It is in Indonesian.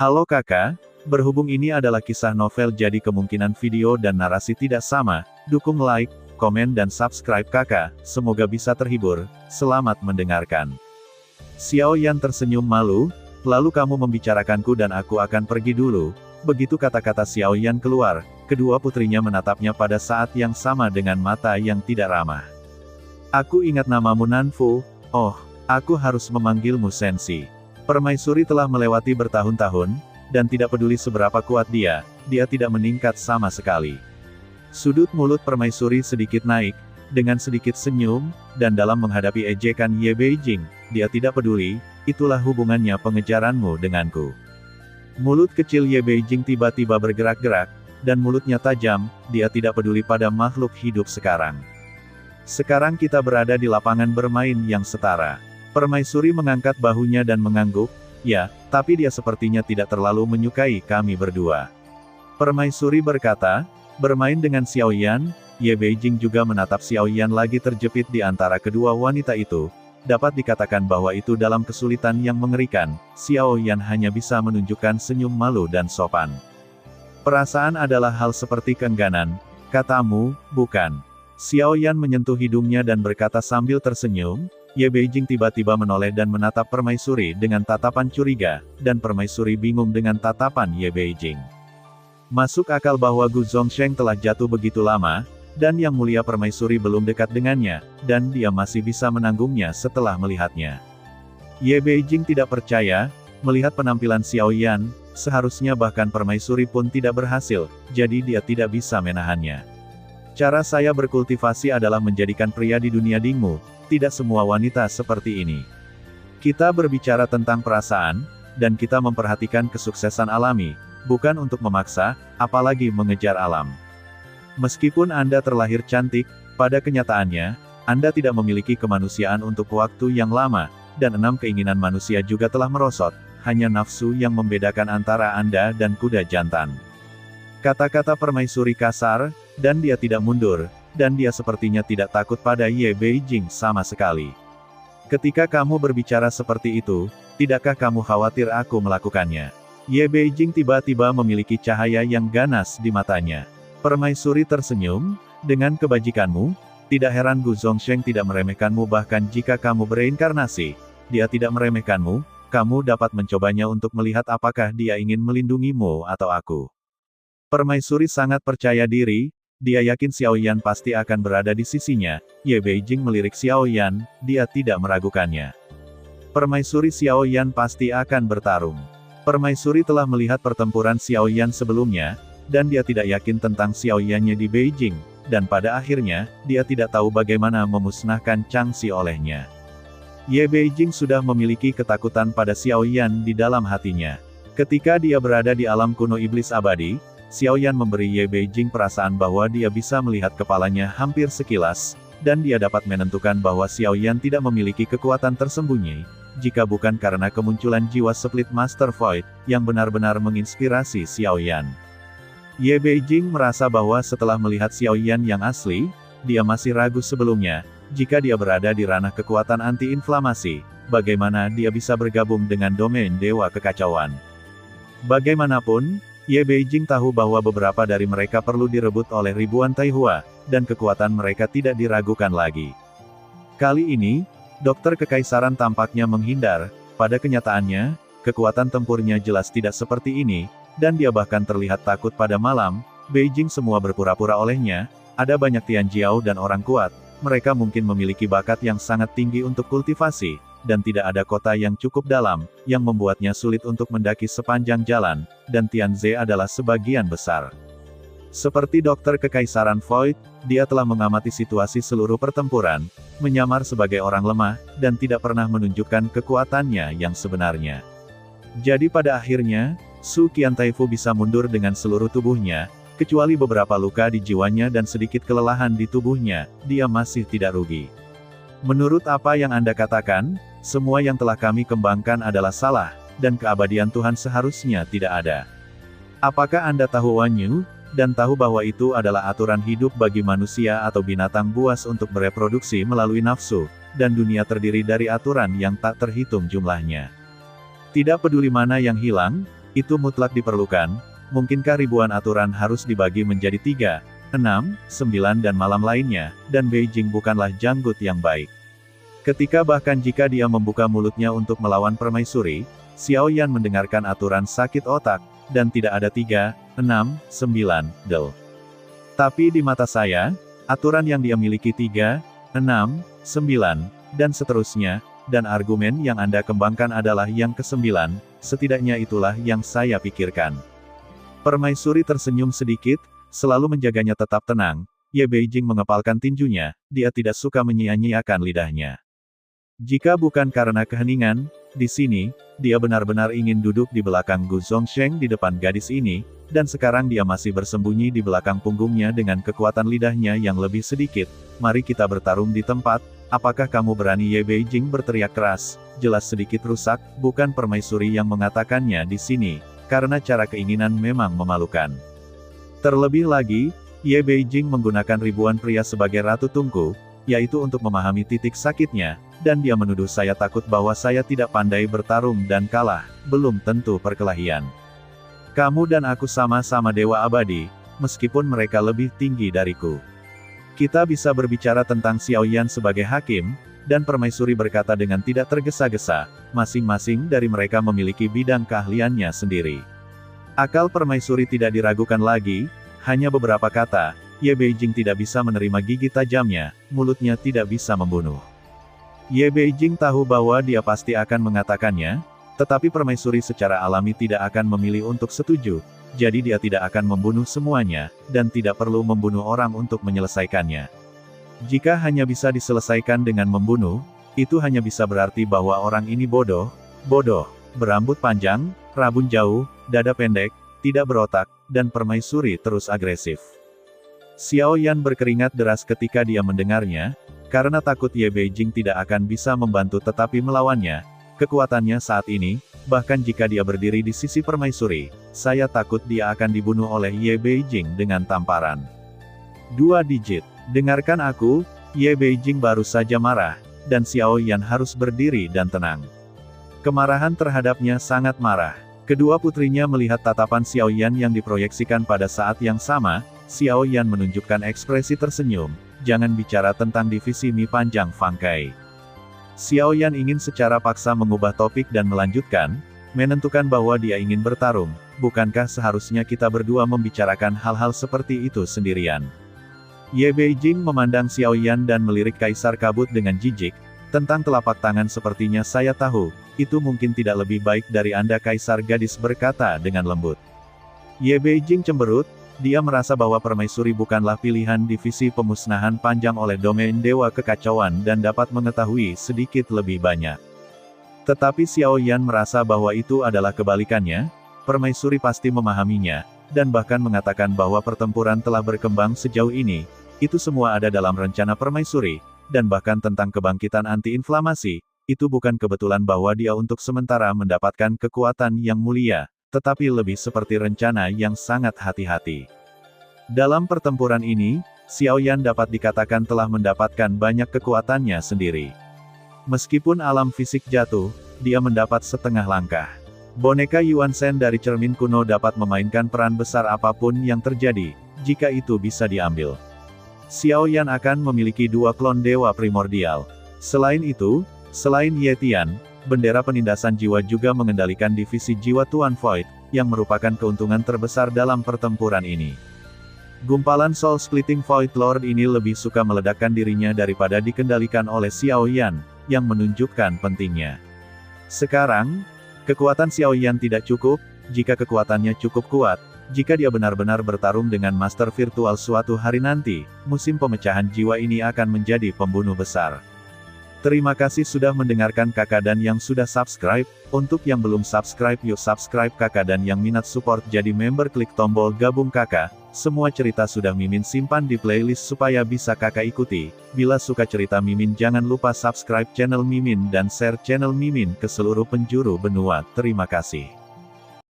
Halo kakak, berhubung ini adalah kisah novel jadi kemungkinan video dan narasi tidak sama, dukung like, komen dan subscribe kakak, semoga bisa terhibur, selamat mendengarkan. Xiao Yan tersenyum malu, lalu kamu membicarakanku dan aku akan pergi dulu. Begitu kata-kata Xiao Yan keluar, kedua putrinya menatapnya pada saat yang sama dengan mata yang tidak ramah. Aku ingat namamu Nanfu, oh, aku harus memanggilmu Sensi. Permaisuri telah melewati bertahun-tahun, dan tidak peduli seberapa kuat dia tidak meningkat sama sekali. Sudut mulut Permaisuri sedikit naik, dengan sedikit senyum, dan dalam menghadapi ejekan Ye Beijing, dia tidak peduli, itulah hubungannya pengejaranmu denganku. Mulut kecil Ye Beijing tiba-tiba bergerak-gerak, dan mulutnya tajam, dia tidak peduli pada makhluk hidup sekarang. Sekarang kita berada di lapangan bermain yang setara. Permaisuri mengangkat bahunya dan mengangguk, ya, tapi dia sepertinya tidak terlalu menyukai kami berdua. Permaisuri berkata, bermain dengan Xiao Yan. Ye Beijing juga menatap Xiao Yan lagi terjepit di antara kedua wanita itu. Dapat dikatakan bahwa itu dalam kesulitan yang mengerikan, Xiao Yan hanya bisa menunjukkan senyum malu dan sopan. Perasaan adalah hal seperti keengganan, katamu, bukan? Xiao Yan menyentuh hidungnya dan berkata sambil tersenyum. Ye Beijing tiba-tiba menoleh dan menatap Permaisuri dengan tatapan curiga, dan Permaisuri bingung dengan tatapan Ye Beijing. Masuk akal bahwa Gu Zongsheng telah jatuh begitu lama, dan Yang Mulia Permaisuri belum dekat dengannya, dan dia masih bisa menanggungnya setelah melihatnya. Ye Beijing tidak percaya, melihat penampilan Xiao Yan, seharusnya bahkan Permaisuri pun tidak berhasil, jadi dia tidak bisa menahannya. Cara saya berkultivasi adalah menjadikan pria di dunia dingmu, tidak semua wanita seperti ini. Kita berbicara tentang perasaan, dan kita memperhatikan kesuksesan alami, bukan untuk memaksa, apalagi mengejar alam. Meskipun Anda terlahir cantik, pada kenyataannya, Anda tidak memiliki kemanusiaan untuk waktu yang lama, dan 6 keinginan manusia juga telah merosot, hanya nafsu yang membedakan antara Anda dan kuda jantan. Kata-kata Permaisuri kasar, dan dia tidak mundur, dan dia sepertinya tidak takut pada Ye Beijing sama sekali. Ketika kamu berbicara seperti itu, tidakkah kamu khawatir aku melakukannya? Ye Beijing tiba-tiba memiliki cahaya yang ganas di matanya. Permaisuri tersenyum, dengan kebajikanmu, tidak heran Gu Zongsheng tidak meremehkanmu bahkan jika kamu bereinkarnasi, dia tidak meremehkanmu, kamu dapat mencobanya untuk melihat apakah dia ingin melindungimu atau aku. Permaisuri sangat percaya diri, dia yakin Xiao Yan pasti akan berada di sisinya. Ye Beijing melirik Xiao Yan, dia tidak meragukannya. Permaisuri Xiao Yan pasti akan bertarung. Permaisuri telah melihat pertempuran Xiao Yan sebelumnya, dan dia tidak yakin tentang Xiao Yan-nya di Beijing, dan pada akhirnya, dia tidak tahu bagaimana memusnahkan Changxi olehnya. Ye Beijing sudah memiliki ketakutan pada Xiao Yan di dalam hatinya. Ketika dia berada di alam kuno iblis abadi, Xiao Yan memberi Ye Beijing perasaan bahwa dia bisa melihat kepalanya hampir sekilas, dan dia dapat menentukan bahwa Xiao Yan tidak memiliki kekuatan tersembunyi, jika bukan karena kemunculan jiwa Split Master Void, yang benar-benar menginspirasi Xiao Yan. Ye Beijing merasa bahwa setelah melihat Xiao Yan yang asli, dia masih ragu sebelumnya, jika dia berada di ranah kekuatan anti-inflamasi, bagaimana dia bisa bergabung dengan domain Dewa Kekacauan. Bagaimanapun, Ye Beijing tahu bahwa beberapa dari mereka perlu direbut oleh ribuan Taihua, dan kekuatan mereka tidak diragukan lagi. Kali ini, Dokter Kekaisaran tampaknya menghindar, pada kenyataannya, kekuatan tempurnya jelas tidak seperti ini, dan dia bahkan terlihat takut pada malam. Beijing semua berpura-pura olehnya, ada banyak Tianjiao dan orang kuat, mereka mungkin memiliki bakat yang sangat tinggi untuk kultivasi, dan tidak ada kota yang cukup dalam, yang membuatnya sulit untuk mendaki sepanjang jalan, dan Tianze adalah sebagian besar. Seperti Dokter Kekaisaran Void, dia telah mengamati situasi seluruh pertempuran, menyamar sebagai orang lemah, dan tidak pernah menunjukkan kekuatannya yang sebenarnya. Jadi pada akhirnya, Su Qiantaifu bisa mundur dengan seluruh tubuhnya, kecuali beberapa luka di jiwanya dan sedikit kelelahan di tubuhnya, dia masih tidak rugi. Menurut apa yang Anda katakan, semua yang telah kami kembangkan adalah salah, dan keabadian Tuhan seharusnya tidak ada. Apakah Anda tahu Wanyu, dan tahu bahwa itu adalah aturan hidup bagi manusia atau binatang buas untuk bereproduksi melalui nafsu, dan dunia terdiri dari aturan yang tak terhitung jumlahnya. Tidak peduli mana yang hilang, Itu mutlak diperlukan. Mungkinkah ribuan aturan harus dibagi menjadi 3, 6, 9 dan malam lainnya, dan Beijing bukanlah janggut yang baik. Ketika bahkan jika dia membuka mulutnya untuk melawan permaisuri, Xiao Yan mendengarkan aturan sakit otak, dan tidak ada 3, 6, 9, del. Tapi di mata saya, aturan yang dia miliki 3, 6, 9, dan seterusnya, dan argumen yang Anda kembangkan adalah yang ke-9, setidaknya itulah yang saya pikirkan. Permaisuri tersenyum sedikit, selalu menjaganya tetap tenang. Ye Beijing mengepalkan tinjunya, dia tidak suka menyia-nyiakan lidahnya. Jika bukan karena keheningan, di sini, dia benar-benar ingin duduk di belakang Gu Zongsheng di depan gadis ini, dan sekarang dia masih bersembunyi di belakang punggungnya dengan kekuatan lidahnya yang lebih sedikit. Mari kita bertarung di tempat, apakah kamu berani? Ye Beijing berteriak keras, jelas sedikit rusak, bukan permaisuri yang mengatakannya di sini, karena cara keinginan memang memalukan. Terlebih lagi, Ye Beijing menggunakan ribuan pria sebagai ratu tungku, yaitu untuk memahami titik sakitnya, dan dia menuduh saya takut bahwa saya tidak pandai bertarung dan kalah, belum tentu perkelahian. Kamu dan aku sama-sama dewa abadi, meskipun mereka lebih tinggi dariku. Kita bisa berbicara tentang Xiao Yan sebagai hakim, dan permaisuri berkata dengan tidak tergesa-gesa, masing-masing dari mereka memiliki bidang keahliannya sendiri. Akal permaisuri tidak diragukan lagi, hanya beberapa kata, Ye Beijing tidak bisa menerima gigi tajamnya, mulutnya tidak bisa membunuh. Ye Beijing tahu bahwa dia pasti akan mengatakannya, tetapi permaisuri secara alami tidak akan memilih untuk setuju, jadi dia tidak akan membunuh semuanya, dan tidak perlu membunuh orang untuk menyelesaikannya. Jika hanya bisa diselesaikan dengan membunuh, itu hanya bisa berarti bahwa orang ini bodoh, berambut panjang, rabun jauh, dada pendek, tidak berotak, dan permaisuri terus agresif. Xiao Yan berkeringat deras ketika dia mendengarnya, karena takut Ye Beijing tidak akan bisa membantu tetapi melawannya. Kekuatannya saat ini, bahkan jika dia berdiri di sisi permaisuri, saya takut dia akan dibunuh oleh Ye Beijing dengan tamparan 2 digit. Dengarkan aku, Ye Beijing baru saja marah, dan Xiao Yan harus berdiri dan tenang. Kemarahan terhadapnya sangat marah. Kedua putrinya melihat tatapan Xiao Yan yang diproyeksikan pada saat yang sama. Xiao Yan menunjukkan ekspresi tersenyum, jangan bicara tentang divisi mi panjang Fangkai. Xiao Yan ingin secara paksa mengubah topik dan melanjutkan, menentukan bahwa dia ingin bertarung, bukankah seharusnya kita berdua membicarakan hal-hal seperti itu sendirian? Ye Beijing memandang Xiao Yan dan melirik Kaisar Kabut dengan jijik, tentang telapak tangan sepertinya saya tahu, itu mungkin tidak lebih baik dari Anda Kaisar gadis berkata dengan lembut. Ye Beijing cemberut, dia merasa bahwa permaisuri bukanlah pilihan divisi pemusnahan panjang oleh domain dewa kekacauan dan dapat mengetahui sedikit lebih banyak. Tetapi Xiao Yan merasa bahwa itu adalah kebalikannya, permaisuri pasti memahaminya, dan bahkan mengatakan bahwa pertempuran telah berkembang sejauh ini, itu semua ada dalam rencana permaisuri, dan bahkan tentang kebangkitan anti-inflamasi, itu bukan kebetulan bahwa dia untuk sementara mendapatkan kekuatan yang mulia, tetapi lebih seperti rencana yang sangat hati-hati. Dalam pertempuran ini, Xiao Yan dapat dikatakan telah mendapatkan banyak kekuatannya sendiri. Meskipun alam fisik jatuh, dia mendapat setengah langkah. Boneka Yuan Shen dari cermin kuno dapat memainkan peran besar apapun yang terjadi, jika itu bisa diambil. Xiao Yan akan memiliki 2 klon dewa primordial. Selain itu, selain Ye Tian, bendera penindasan jiwa juga mengendalikan divisi jiwa Tuan Void, yang merupakan keuntungan terbesar dalam pertempuran ini. Gumpalan Soul Splitting Void Lord ini lebih suka meledakkan dirinya daripada dikendalikan oleh Xiao Yan, yang menunjukkan pentingnya. Sekarang, kekuatan Xiao Yan tidak cukup, jika kekuatannya cukup kuat, jika dia benar-benar bertarung dengan Master Virtual suatu hari nanti, musim pemecahan jiwa ini akan menjadi pembunuh besar. Terima kasih sudah mendengarkan kakak dan yang sudah subscribe. Untuk yang belum subscribe yuk subscribe kakak dan yang minat support jadi member klik tombol gabung kakak. Semua cerita sudah Mimin simpan di playlist supaya bisa kakak ikuti. Bila suka cerita Mimin jangan lupa subscribe channel Mimin dan share channel Mimin ke seluruh penjuru benua. Terima kasih.